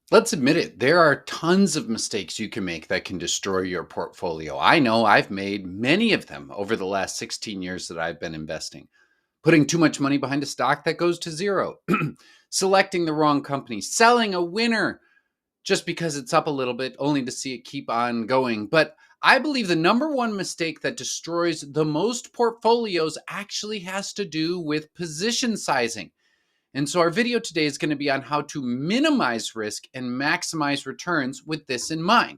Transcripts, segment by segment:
Let's admit it, there are tons of mistakes you can make that can destroy your portfolio. I know I've made many of them over the last 16 years that I've been investing. Putting too much money behind a stock that goes to zero, selecting the wrong company, selling a winner just because it's up a little bit, only to see it keep on going. But I believe the number one mistake that destroys the most portfolios actually has to do with position sizing. And so our video today is going to be on how to minimize risk and maximize returns with this in mind.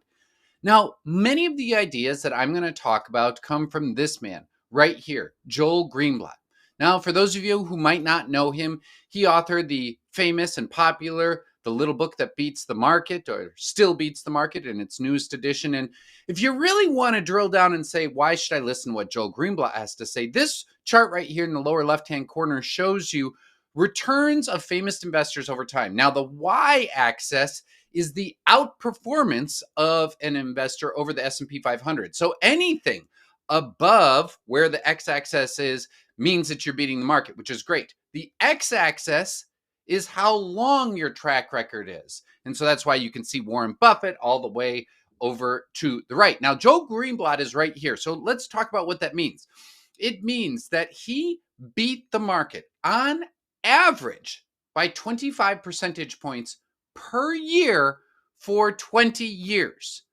Now, many of the ideas that I'm going to talk about come from this man right here, Joel Greenblatt. Now, for those of you who might not know him, he authored the famous and popular The Little Book That Beats the Market, or still beats the market in its newest edition. And if you really want to drill down and say, why should I listen to what Joel Greenblatt has to say? This chart right here in the lower left-hand corner shows you returns of famous investors over time. Now, the y-axis is the outperformance of an investor over the S&P 500. So anything above where the x-axis is means that you're beating the market, which is great. The x-axis is how long your track record is. And so that's why you can see Warren Buffett all the way over to the right. Now, Joel Greenblatt is right here. So let's talk about what that means. It means that he beat the market on average by 25 percentage points per year for 20 years.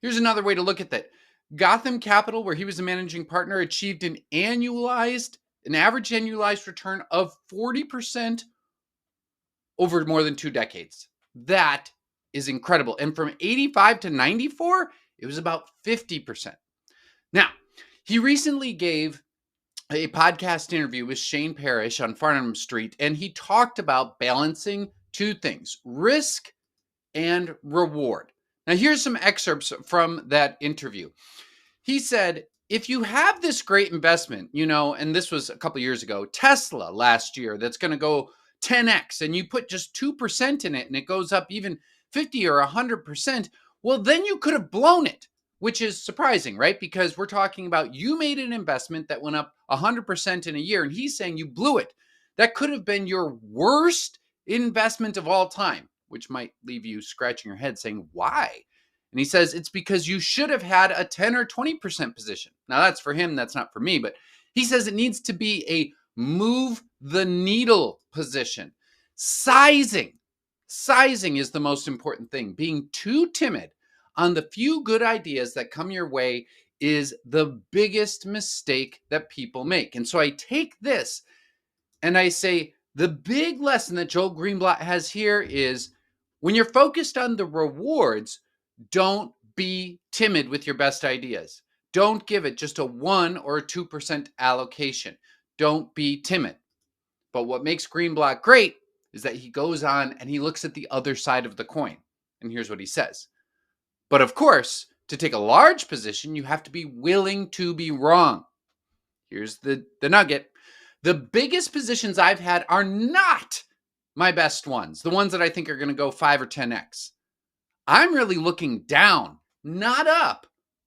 Here's another way to look at that. Gotham Capital, where he was a managing partner, achieved an average annualized return of 40% over more than 2 decades. That is incredible. And from 85 to 94, it was about 50%. Now, he recently gave a podcast interview with Shane Parrish on Farnham Street, and he talked about balancing two things: risk and reward. Now, here's some excerpts from that interview. He said, if you have this great investment, and this was a couple years ago, Tesla last year, that's going to go 10x, and you put just 2% in it and it goes up even 50 or 100%, well, then you could have blown it, which is surprising, right? Because we're talking about you made an investment that went up 100% in a year, and he's saying you blew it. That could have been your worst investment of all time, which might leave you scratching your head saying, why? And he says, it's because you should have had a 10 or 20% position. Now, that's for him. That's not for me. But he says it needs to be a move the needle position. Sizing is the most important thing. Being too timid on the few good ideas that come your way is the biggest mistake that people make. And so I take this and I say, the big lesson that Joel Greenblatt has here is when you're focused on the rewards, don't be timid with your best ideas. Don't give it just a 1 or a 2% allocation. Don't be timid. But what makes Greenblatt great is that he goes on and he looks at the other side of the coin. And here's what he says. But of course, to take a large position, you have to be willing to be wrong. Here's the nugget. The biggest positions I've had are not my best ones, the ones that I think are going to go 5 or 10x. I'm really looking down, not up,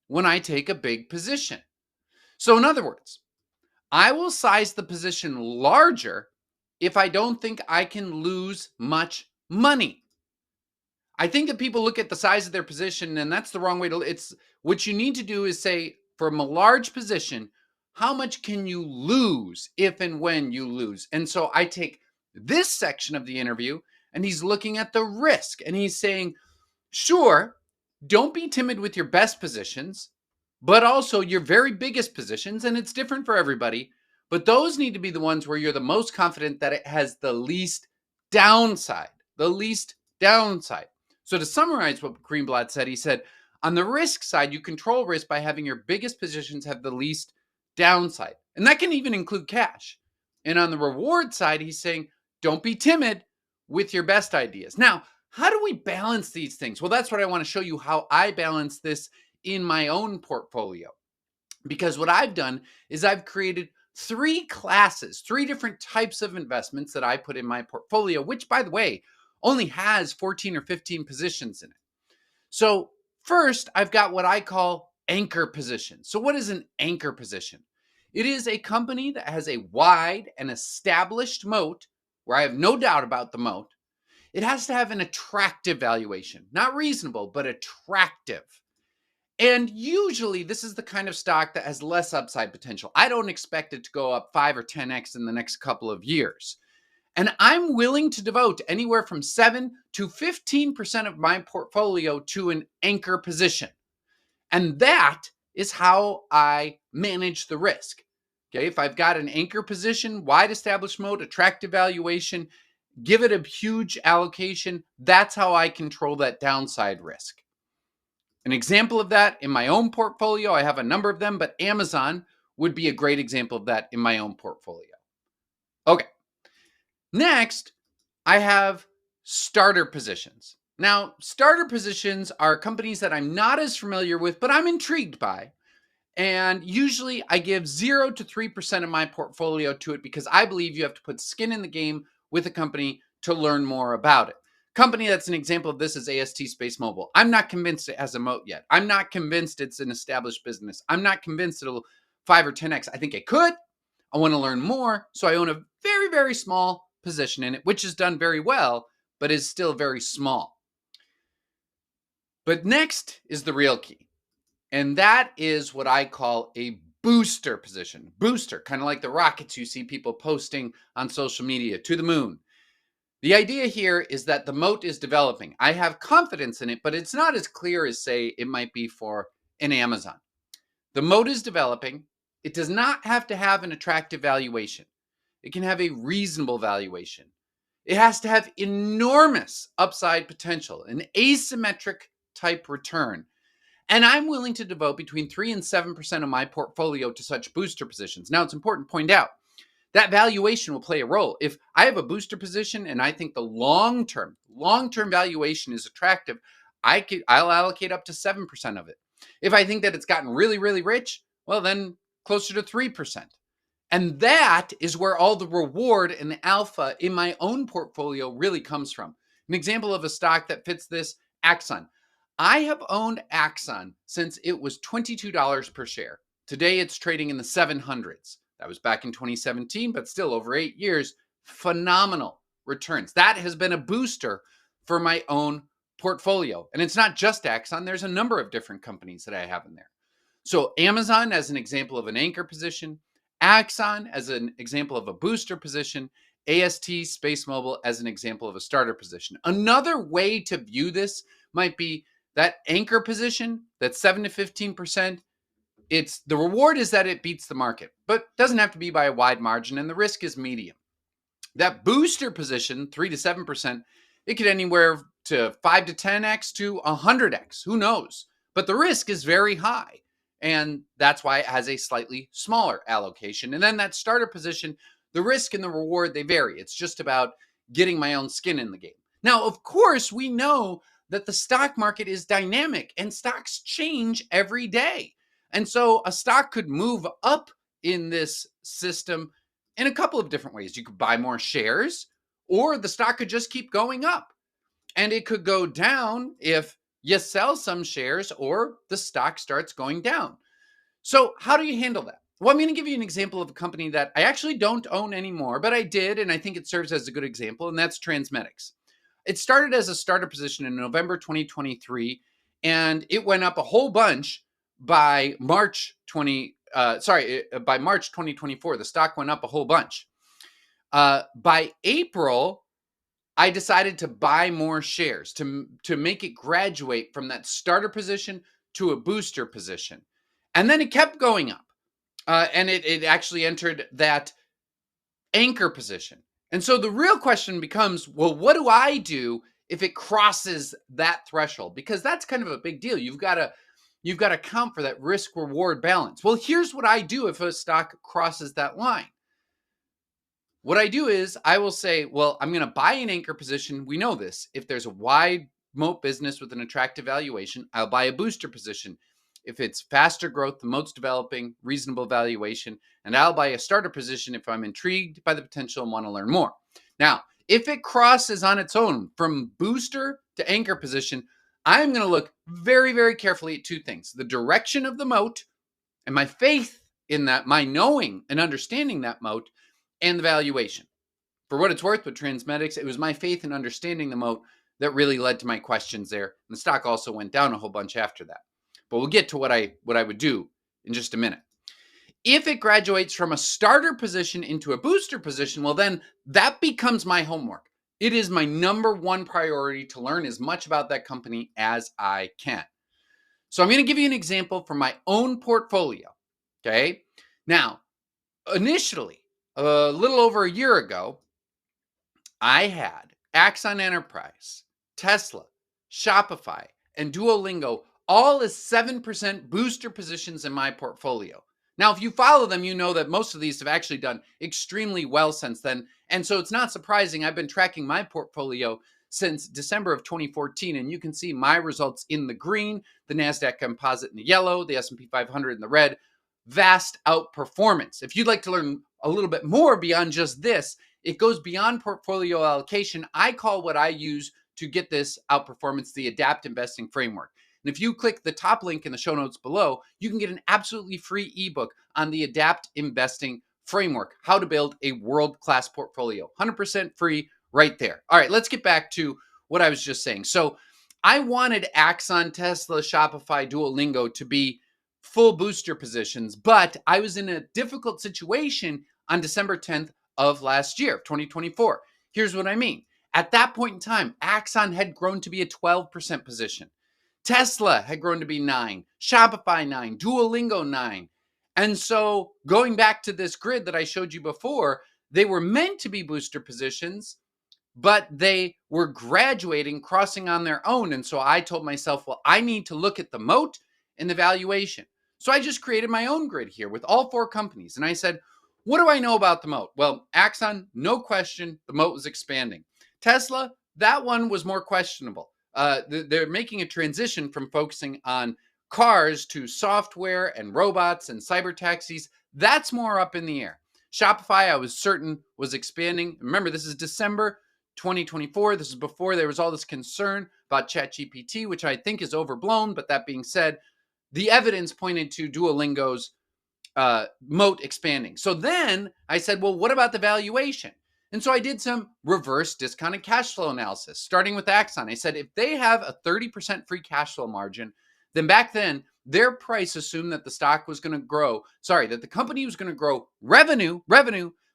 when I take a big position. So in other words, I will size the position larger if I don't think I can lose much money. I think that people look at the size of their position, and that's the wrong way to. It's what you need to do is say, from a large position, how much can you lose if and when you lose? And so I take this section of the interview, and he's looking at the risk, and he's saying, sure, don't be timid with your best positions, but also your very biggest positions, and it's different for everybody. But those need to be the ones where you're the most confident that it has the least downside. So to summarize what Greenblatt said, he said, on the risk side, you control risk by having your biggest positions have the least downside. And that can even include cash. And on the reward side, he's saying, don't be timid with your best ideas. Now, how do we balance these things? Well, that's what I want to show you how I balance this in my own portfolio. Because what I've done is I've created 3 classes, 3 different types of investments that I put in my portfolio, which, by the way, only has 14 or 15 positions in it. So first, I've got what I call anchor positions. So what is an anchor position? It is a company that has a wide and established moat, where I have no doubt about the moat. It has to have an attractive valuation, not reasonable, but attractive. And usually this is the kind of stock that has less upside potential. I don't expect it to go up 5 or 10x in the next couple of years. And I'm willing to devote anywhere from 7 to 15% of my portfolio to an anchor position. And that is how I manage the risk. Okay, if I've got an anchor position, wide established moat, attractive valuation, give it a huge allocation, that's how I control that downside risk. An example of that in my own portfolio, I have a number of them, but Amazon would be a great example of that in my own portfolio. Okay. Next, I have starter positions. Now, starter positions are companies that I'm not as familiar with, but I'm intrigued by. And usually I give 0 to 3% of my portfolio to it because I believe you have to put skin in the game with a company to learn more about it. Company that's an example of this is AST Space Mobile. I'm not convinced it has a moat yet. I'm not convinced it's an established business. I'm not convinced it'll 5 or 10x. I think it could. I want to learn more. So I own a very, very small position in it, which has done very well, but is still very small. But next is the real key. And that is what I call a booster position. Booster, kind of like the rockets you see people posting on social media to the moon. The idea here is that the moat is developing. I have confidence in it, but it's not as clear as, say, it might be for an Amazon. The moat is developing. It does not have to have an attractive valuation. It can have a reasonable valuation. It has to have enormous upside potential, an asymmetric type return. And I'm willing to devote between 3 and 7% of my portfolio to such booster positions. Now, it's important to point out that valuation will play a role. If I have a booster position and I think the long-term valuation is attractive, I'll allocate up to 7% of it. If I think that it's gotten really, really rich, well, then closer to 3%. And that is where all the reward and the alpha in my own portfolio really comes from. An example of a stock that fits this, Axon. I have owned Axon since it was $22 per share. Today it's trading in the 700s. That was back in 2017, but still over 8 years, phenomenal returns. That has been a booster for my own portfolio. And it's not just Axon. There's a number of different companies that I have in there. So Amazon as an example of an anchor position, Axon as an example of a booster position, AST Space Mobile as an example of a starter position. Another way to view this might be that anchor position, that 7 to 15%, it's the reward is that it beats the market, but doesn't have to be by a wide margin, and the risk is medium. That booster position, 3 to 7%, it could anywhere to 5 to 10x to 100x, who knows? But the risk is very high, and that's why it has a slightly smaller allocation. And then that starter position, the risk and the reward, they vary. It's just about getting my own skin in the game. Now, of course, we know that the stock market is dynamic and stocks change every day. And so a stock could move up in this system in a couple of different ways. You could buy more shares, or the stock could just keep going up. And it could go down if you sell some shares or the stock starts going down. So how do you handle that? Well, I'm going to give you an example of a company that I actually don't own anymore, but I did, and I think it serves as a good example, and that's Transmedics. It started as a starter position in November 2023, and it went up a whole bunch by March 2024. The stock went up a whole bunch. By April, I decided to buy more shares to make it graduate from that starter position to a booster position. And then it kept going up. And it actually entered that anchor position. And so the real question becomes, well, what do I do if it crosses that threshold? Because that's kind of a big deal. You've got to account for that risk reward balance. Well, here's what I do if a stock crosses that line. What I do is I will say, well, I'm going to buy an anchor position. We know this. If there's a wide moat business with an attractive valuation, I'll buy a booster position. If it's faster growth, the moat's developing, reasonable valuation, and I'll buy a starter position if I'm intrigued by the potential and want to learn more. Now, if it crosses on its own from booster to anchor position, I'm going to look very, very carefully at two things: the direction of the moat and my faith in that, my knowing and understanding that moat, and the valuation. For what it's worth with Transmedics, it was my faith in understanding the moat that really led to my questions there. And the stock also went down a whole bunch after that. But we'll get to what I would do in just a minute. If it graduates from a starter position into a booster position, well, then that becomes my homework. It is my number one priority to learn as much about that company as I can. So I'm going to give you an example from my own portfolio. Okay. Now, initially, a little over a year ago, I had Axon Enterprise, Tesla, Shopify, and Duolingo all as 7% booster positions in my portfolio. Now, if you follow them, you know that most of these have actually done extremely well since then. And so it's not surprising. I've been tracking my portfolio since December of 2014, and you can see my results in the green, the NASDAQ composite in the yellow, the S&P 500 in the red. Vast outperformance. If you'd like to learn a little bit more beyond just this, it goes beyond portfolio allocation. I call what I use to get this outperformance the Adapt Investing Framework. And if you click the top link in the show notes below, you can get an absolutely free ebook on the Adapt Investing Framework, how to build a world-class portfolio. 100% free right there. All right, let's get back to what I was just saying. So I wanted Axon, Tesla, Shopify, Duolingo to be full booster positions, but I was in a difficult situation on December 10th of last year, 2024. Here's what I mean. At that point in time, Axon had grown to be a 12% position. Tesla had grown to be 9, Shopify 9, Duolingo 9. And so going back to this grid that I showed you before, they were meant to be booster positions, but they were graduating, crossing on their own. And so I told myself, well, I need to look at the moat and the valuation. So I just created my own grid here with all 4 companies. And I said, what do I know about the moat? Well, Axon, no question, the moat was expanding. Tesla, that one was more questionable. They're making a transition from focusing on cars to software and robots and cyber taxis. That's more up in the air. Shopify, I was certain, was expanding. Remember, this is December 2024. This is before there was all this concern about ChatGPT, which I think is overblown. But that being said, the evidence pointed to Duolingo's moat expanding. So then I said, well, what about the valuation? And so I did some reverse discounted cash flow analysis, starting with Axon. I said, if they have a 30% free cash flow margin, then back then their price assumed that the stock was going to grow, that the company was going to grow revenue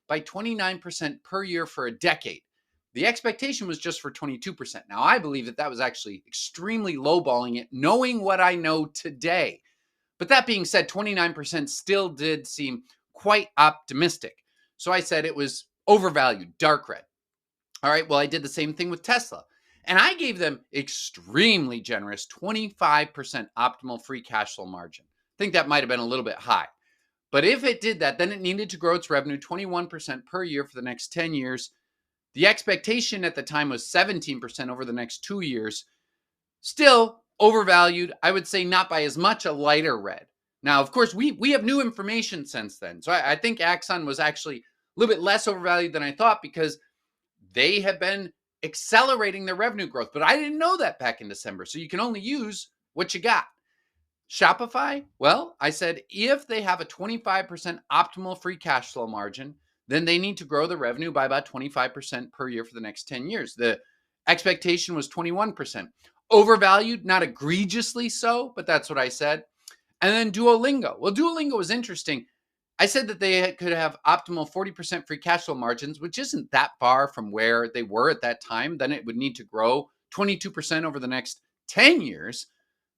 by 29% per year for a decade. The expectation was just for 22%. Now, I believe that that was actually extremely lowballing it, knowing what I know today. But that being said, 29% still did seem quite optimistic. So I said it was overvalued, dark red. All right, well, I did the same thing with Tesla. And I gave them extremely generous 25% optimal free cash flow margin. I think that might have been a little bit high. But if it did that, then it needed to grow its revenue 21% per year for the next 10 years. The expectation at the time was 17% over the next 2 years. Still overvalued, I would say not by as much, a lighter red. Now, of course, we have new information since then. So I think Axon was actually a little bit less overvalued than I thought because they have been accelerating their revenue growth. But I didn't know that back in December. So you can only use what you got. Shopify, well, I said if they have a 25% optimal free cash flow margin, then they need to grow the revenue by about 25% per year for the next 10 years. The expectation was 21%. Overvalued, not egregiously so, but that's what I said. And then Duolingo. Well, Duolingo was interesting. I said that they could have optimal 40% free cash flow margins, which isn't that far from where they were at that time. Then it would need to grow 22% over the next 10 years.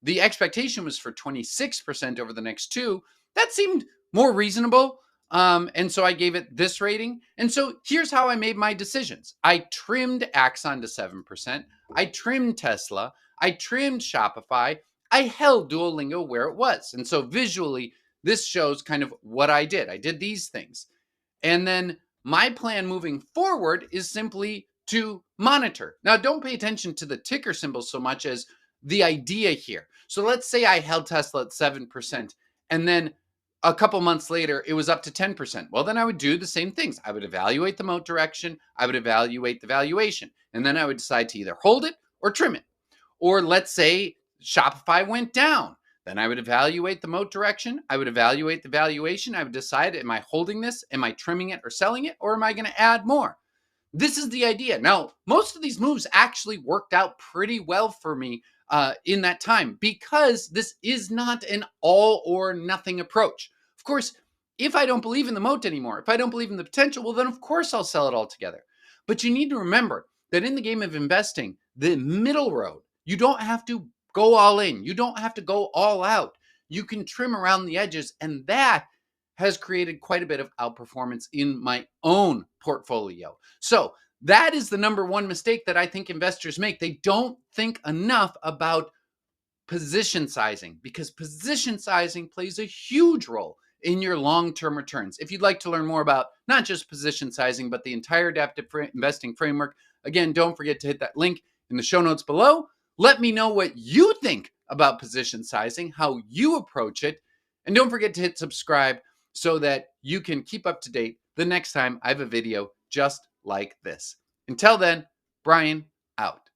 The expectation was for 26% over the next 2. That seemed more reasonable. And so I gave it this rating. And so here's how I made my decisions. I trimmed Axon to 7%. I trimmed Tesla. I trimmed Shopify. I held Duolingo where it was. And so visually, this shows kind of what I did. I did these things. And then my plan moving forward is simply to monitor. Now, don't pay attention to the ticker symbol so much as the idea here. So let's say I held Tesla at 7%, and then a couple months later, it was up to 10%. Well, then I would do the same things. I would evaluate the moat direction. I would evaluate the valuation. And then I would decide to either hold it or trim it. Or let's say Shopify went down. Then I would evaluate the moat direction. I would evaluate the valuation. I would decide, am I holding this? Am I trimming it or selling it? Or am I going to add more? This is the idea. Now, most of these moves actually worked out pretty well for me in that time because this is not an all or nothing approach. Of course, if I don't believe in the moat anymore, if I don't believe in the potential, well, then of course I'll sell it all together. But you need to remember that in the game of investing, the middle road, you don't have to go all in, you don't have to go all out. You can trim around the edges, and that has created quite a bit of outperformance in my own portfolio. So that is the number one mistake that I think investors make. They don't think enough about position sizing, because position sizing plays a huge role in your long-term returns. If you'd like to learn more about not just position sizing, but the entire adaptive investing framework, again, don't forget to hit that link in the show notes below. Let me know what you think about position sizing, how you approach it, and don't forget to hit subscribe so that you can keep up to date the next time I have a video just like this. Until then, Brian out.